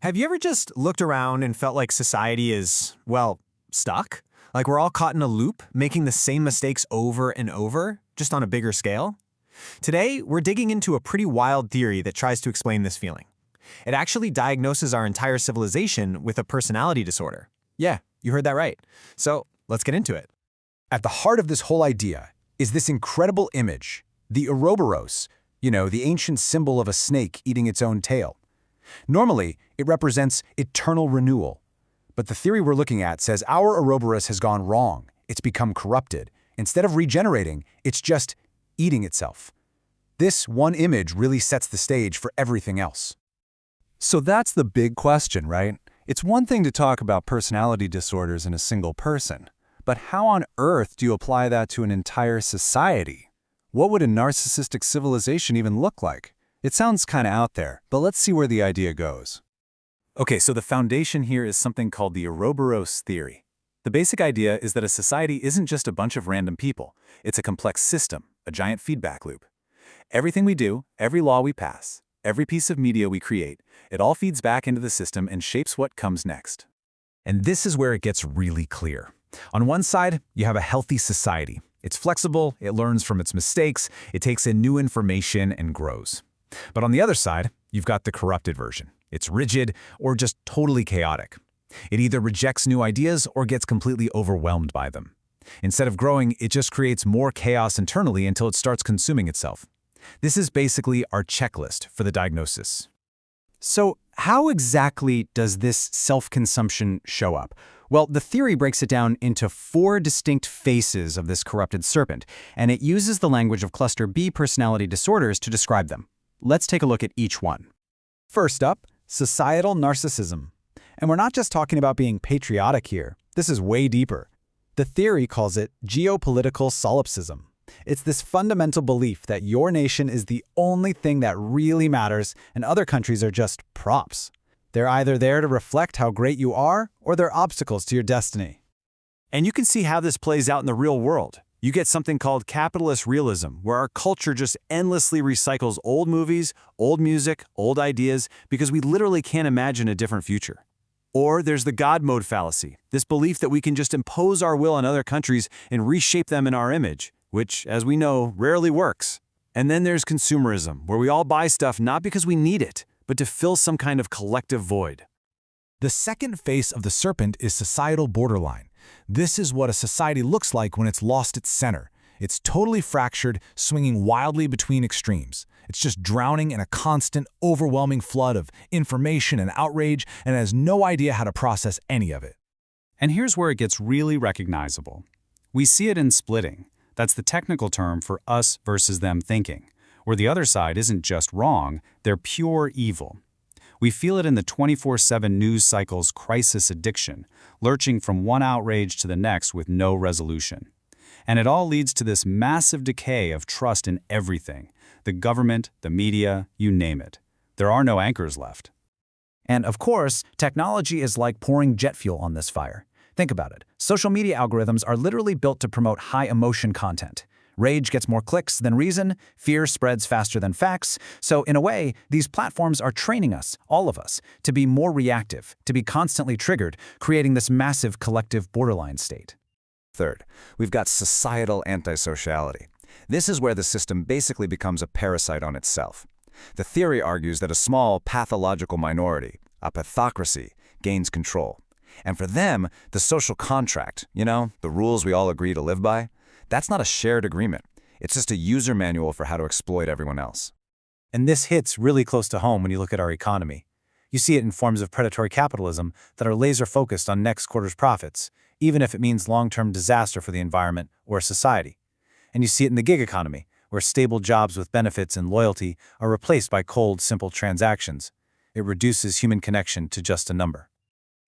Have you ever just looked around and felt like society is, well, stuck? Like we're all caught in a loop, making the same mistakes over and over, just on a bigger scale? Today, we're digging into a pretty wild theory that tries to explain this feeling. It actually diagnoses our entire civilization with a personality disorder. Yeah, you heard that right. So let's get into it. At the heart of this whole idea is this incredible image, the Ouroboros, the ancient symbol of a snake eating its own tail. Normally, it represents eternal renewal. But the theory we're looking at says our Ouroboros has gone wrong. It's become corrupted. Instead of regenerating, it's just eating itself. This one image really sets the stage for everything else. So that's the big question, right? It's one thing to talk about personality disorders in a single person, but how on earth do you apply that to an entire society? What would a narcissistic civilization even look like? It sounds kind of out there, but let's see where the idea goes. Okay, so the foundation here is something called the Ouroboros theory. The basic idea is that a society isn't just a bunch of random people. It's a complex system, a giant feedback loop. Everything we do, every law we pass, every piece of media we create, it all feeds back into the system and shapes what comes next. And this is where it gets really clear. On one side, you have a healthy society. It's flexible, it learns from its mistakes, it takes in new information and grows. But on the other side, you've got the corrupted version. It's rigid or just totally chaotic. It either rejects new ideas or gets completely overwhelmed by them. Instead of growing, it just creates more chaos internally until it starts consuming itself. This is basically our checklist for the diagnosis. So how exactly does this self-consumption show up? Well, the theory breaks it down into 4 distinct faces of this corrupted serpent, and it uses the language of cluster B personality disorders to describe them. Let's take a look at each one. First up, societal narcissism. And we're not just talking about being patriotic here. This is way deeper. The theory calls it geopolitical solipsism. It's this fundamental belief that your nation is the only thing that really matters and other countries are just props. They're either there to reflect how great you are or they're obstacles to your destiny. And you can see how this plays out in the real world. You get something called capitalist realism, where our culture just endlessly recycles old movies, old music, old ideas, because we literally can't imagine a different future. Or there's the God mode fallacy, this belief that we can just impose our will on other countries and reshape them in our image, which, as we know, rarely works. And then there's consumerism, where we all buy stuff not because we need it, but to fill some kind of collective void. The second face of the serpent is societal borderline. This is what a society looks like when it's lost its center. It's totally fractured, swinging wildly between extremes. It's just drowning in a constant, overwhelming flood of information and outrage and has no idea how to process any of it. And here's where it gets really recognizable. We see it in splitting. That's the technical term for us versus them thinking, where the other side isn't just wrong, they're pure evil. We feel it in the 24/7 news cycle's crisis addiction, lurching from one outrage to the next with no resolution. And it all leads to this massive decay of trust in everything, the government, the media, you name it. There are no anchors left. And of course, technology is like pouring jet fuel on this fire. Think about it. Social media algorithms are literally built to promote high-emotion content. Rage gets more clicks than reason, fear spreads faster than facts. So in a way, these platforms are training us, all of us, to be more reactive, to be constantly triggered, creating this massive collective borderline state. Third, we've got societal antisociality. This is where the system basically becomes a parasite on itself. The theory argues that a small pathological minority, a pathocracy, gains control. And for them, the social contract, the rules we all agree to live by, that's not a shared agreement. It's just a user manual for how to exploit everyone else. And this hits really close to home when you look at our economy. You see it in forms of predatory capitalism that are laser-focused on next quarter's profits, even if it means long-term disaster for the environment or society. And you see it in the gig economy, where stable jobs with benefits and loyalty are replaced by cold, simple transactions. It reduces human connection to just a number.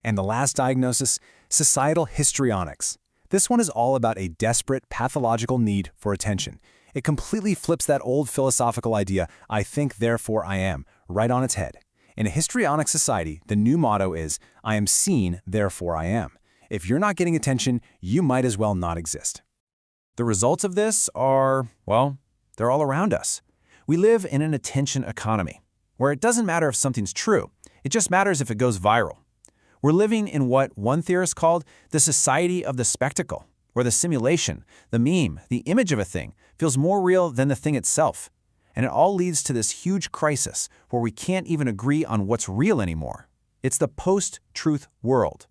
And the last diagnosis, societal histrionics. This one is all about a desperate, pathological need for attention. It completely flips that old philosophical idea, I think, therefore I am, right on its head. In a histrionic society, the new motto is, I am seen, therefore I am. If you're not getting attention, you might as well not exist. The results of this are, well, they're all around us. We live in an attention economy, where it doesn't matter if something's true. It just matters if it goes viral. We're living in what one theorist called the society of the spectacle, where the simulation, the meme, the image of a thing feels more real than the thing itself. And it all leads to this huge crisis where we can't even agree on what's real anymore. It's the post-truth world.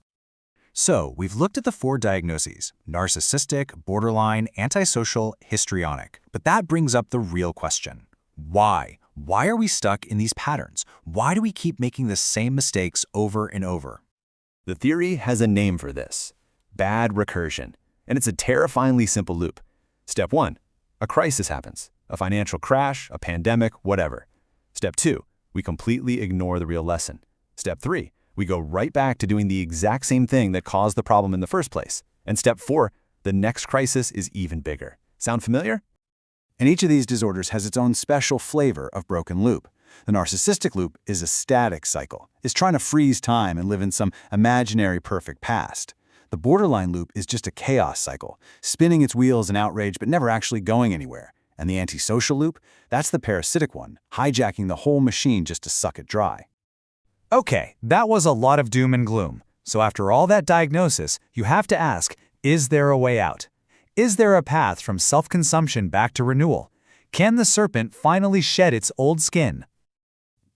So, we've looked at the 4 diagnoses: narcissistic, borderline, antisocial, histrionic. But that brings up the real question. Why? Why are we stuck in these patterns? Why do we keep making the same mistakes over and over? The theory has a name for this: bad recursion. And it's a terrifyingly simple loop. Step 1, a crisis happens. A financial crash, a pandemic, whatever. Step 2, we completely ignore the real lesson. Step 3, we go right back to doing the exact same thing that caused the problem in the first place. And step 4, the next crisis is even bigger. Sound familiar? And each of these disorders has its own special flavor of broken loop. The narcissistic loop is a static cycle. It's trying to freeze time and live in some imaginary perfect past. The borderline loop is just a chaos cycle, spinning its wheels in outrage but never actually going anywhere. And the antisocial loop, that's the parasitic one, hijacking the whole machine just to suck it dry. Okay, that was a lot of doom and gloom. So after all that diagnosis, you have to ask, is there a way out? Is there a path from self-consumption back to renewal? Can the serpent finally shed its old skin?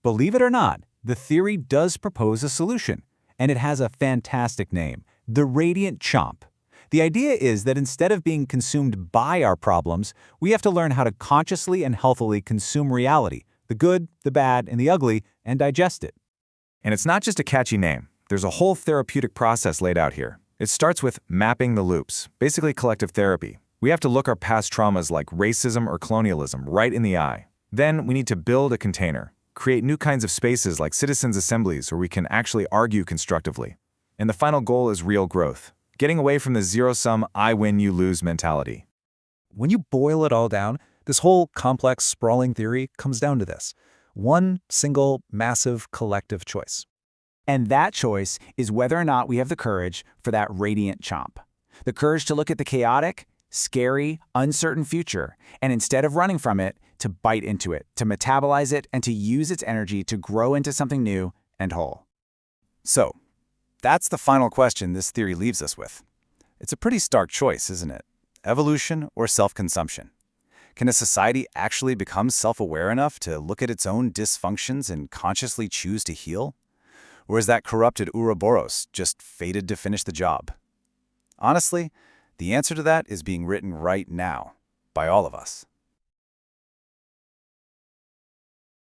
Believe it or not, the theory does propose a solution, and it has a fantastic name: the radiant chomp. The idea is that instead of being consumed by our problems, we have to learn how to consciously and healthily consume reality, the good, the bad, and the ugly, and digest it. And it's not just a catchy name. There's a whole therapeutic process laid out here. It starts with mapping the loops, basically collective therapy. We have to look our past traumas like racism or colonialism right in the eye. Then we need to build a container, create new kinds of spaces like citizens' assemblies where we can actually argue constructively. And the final goal is real growth, getting away from the zero-sum I win, you lose mentality. When you boil it all down, this whole complex, sprawling theory comes down to this: one single, massive, collective choice. And that choice is whether or not we have the courage for that radiant chomp. The courage to look at the chaotic, scary, uncertain future, and instead of running from it, to bite into it, to metabolize it, and to use its energy to grow into something new and whole. So, that's the final question this theory leaves us with. It's a pretty stark choice, isn't it? Evolution or self-consumption? Can a society actually become self-aware enough to look at its own dysfunctions and consciously choose to heal? Or is that corrupted Ouroboros just fated to finish the job? Honestly, the answer to that is being written right now by all of us.